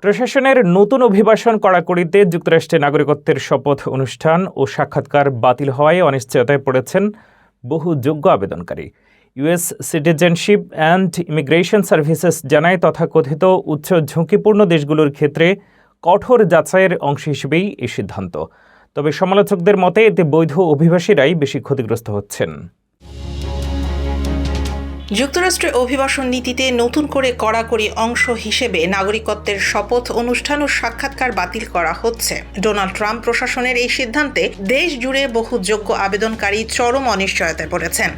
প্রশাসনের নতুন অভিবাসন কড়াকড়িতে যুক্তরাষ্ট্রে নাগরিকত্বের শপথ অনুষ্ঠান ও সাক্ষাৎকার বাতিল হওয়ায় অনিশ্চয়তায় পড়েছেন বহু যোগ্য আবেদনকারী। US citizenship and immigration services জানায়, তথাকথিত উচ্চ ঝুঁকিপূর্ণ দেশগুলোর ক্ষেত্রে কঠোর যাচাইয়ের অংশ হিসেবেই এই সিদ্ধান্ত। তবে সমালোচকদের মতে এতে বৈধ অভিবাসীরাই বেশি ক্ষতিগ্রস্ত হচ্ছেন। যুক্তরাষ্ট্রে অভিবাসন নীতিতে নতুন করে কড়াকড়ি অংশ হিসেবে নাগরিকত্বের শপথ অনুষ্ঠান ও সাক্ষাৎকার বাতিল করা হচ্ছে। ডোনাল্ড ট্রাম্প প্রশাসনের এই সিদ্ধান্তে দেশ জুড়ে বহু যোগ্য আবেদনকারী চরম অনিশ্চয়তায় পড়েছেন।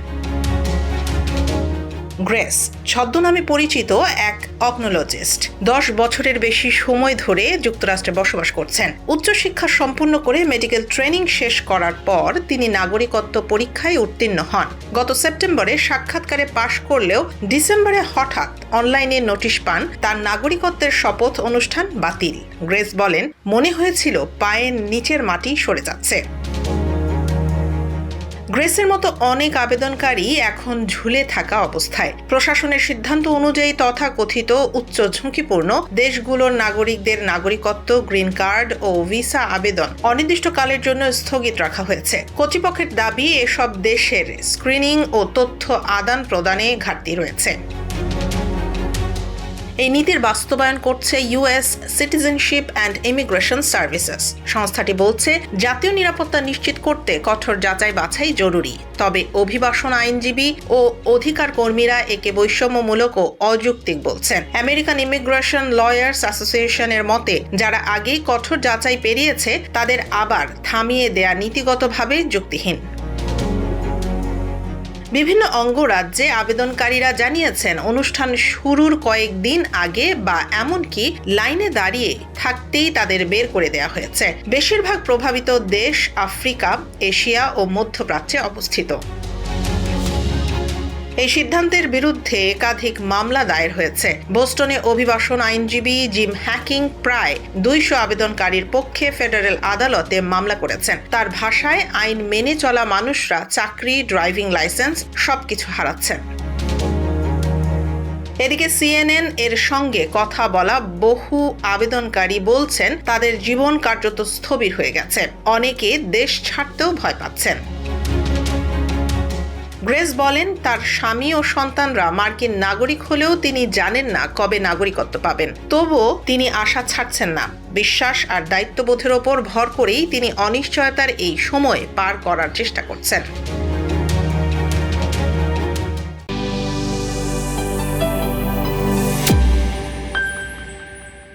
গ্রেস ছদ্মনামে পরিচিত এক অকনোলজিস্ট 10 বছরের বেশি সময় ধরে যুক্তরাষ্ট্রে বসবাস করছেন। উচ্চশিক্ষা সম্পূর্ণ করে মেডিকেল ট্রেনিং শেষ করার পর তিনি নাগরিকত্ব পরীক্ষায় উত্তীর্ণ হন। গত সেপ্টেম্বরে সাক্ষাৎকারে পাশ করলেও ডিসেম্বরে হঠাৎ অনলাইনে নোটিশ পান তার নাগরিকত্বের শপথ অনুষ্ঠান বাতিল। গ্রেস বলেন, মনে হয়েছিল পায়ের নিচের মাটি সরে যাচ্ছে। গ্রেসের মতো অনেক আবেদনকারী এখন ঝুলে থাকা অবস্থায়। প্রশাসনের সিদ্ধান্ত অনুযায়ী তথাকথিত উচ্চ ঝুঁকিপূর্ণ দেশগুলোর নাগরিকদের নাগরিকত্ব, গ্রিন কার্ড ও ভিসা আবেদন অনির্দিষ্টকালের জন্য স্থগিত রাখা হয়েছে। কর্তৃপক্ষের দাবি, এসব দেশের স্ক্রিনিং ও তথ্য আদান প্রদানে ঘাটতি রয়েছে। এই নীতির বাস্তবায়ন করছে US citizenship and immigration services. সংস্থাটি বলছে, জাতীয় নিরাপত্তা নিশ্চিত করতে কঠোর যাচাই বাছাই জরুরি। তবে অভিবাসন আইনজীবী ও অধিকার কর্মীরা একে বৈষম্যমূলক ও অযৌক্তিক বলছেন। আমেরিকান ইমিগ্রেশন লয়ার্স অ্যাসোসিয়েশনের মতে, যারা আগেই কঠোর যাচাই পেরিয়েছে তাদের আবার থামিয়ে দেয়া নীতিগতভাবে যুক্তিহীন। বিভিন্ন অঙ্গরাজ্যে আবেদনকারীরা জানিয়েছেন, অনুষ্ঠান শুরুর কয়েকদিন আগে বা এমনকি লাইনে দাঁড়িয়ে থাকতেই তাদের বের করে দেওয়া হয়েছে। বেশিরভাগ প্রভাবিত দেশ আফ্রিকা, এশিয়া ও মধ্যপ্রাচ্যে অবস্থিত। এই সিদ্ধান্তের বিরুদ্ধে একাধিক মামলা দায়ের হয়েছে। বোস্টনে অভিবাসন আইনজীবী জিম হ্যাকিং প্রায় 200 আবেদনকারীর পক্ষে ফেডারেল আদালতে মামলা করেছেন। তার ভাষায়, আইন মেনে চলা মানুষরা চাকরি, ড্রাইভিং লাইসেন্স সবকিছু হারাচ্ছেন। এদিকে সিএনএন এর সঙ্গে কথা বলা বহু আবেদনকারী বলছেন, তাদের জীবন কার্যত স্থবির হয়ে গেছে। অনেকে দেশ ছাড়তেও ভয় পাচ্ছেন। গ্রেস বলেন, তার স্বামী ও সন্তানরা মার্কিন নাগরিক হলেও তিনি জানেন না কবে নাগরিকত্ব পাবেন। তবুও তিনি আশা ছাড়ছেন না। বিশ্বাস আর দায়িত্ববোধের ওপর ভর করেই তিনি অনিশ্চয়তার এই সময় পার করার চেষ্টা করছেন।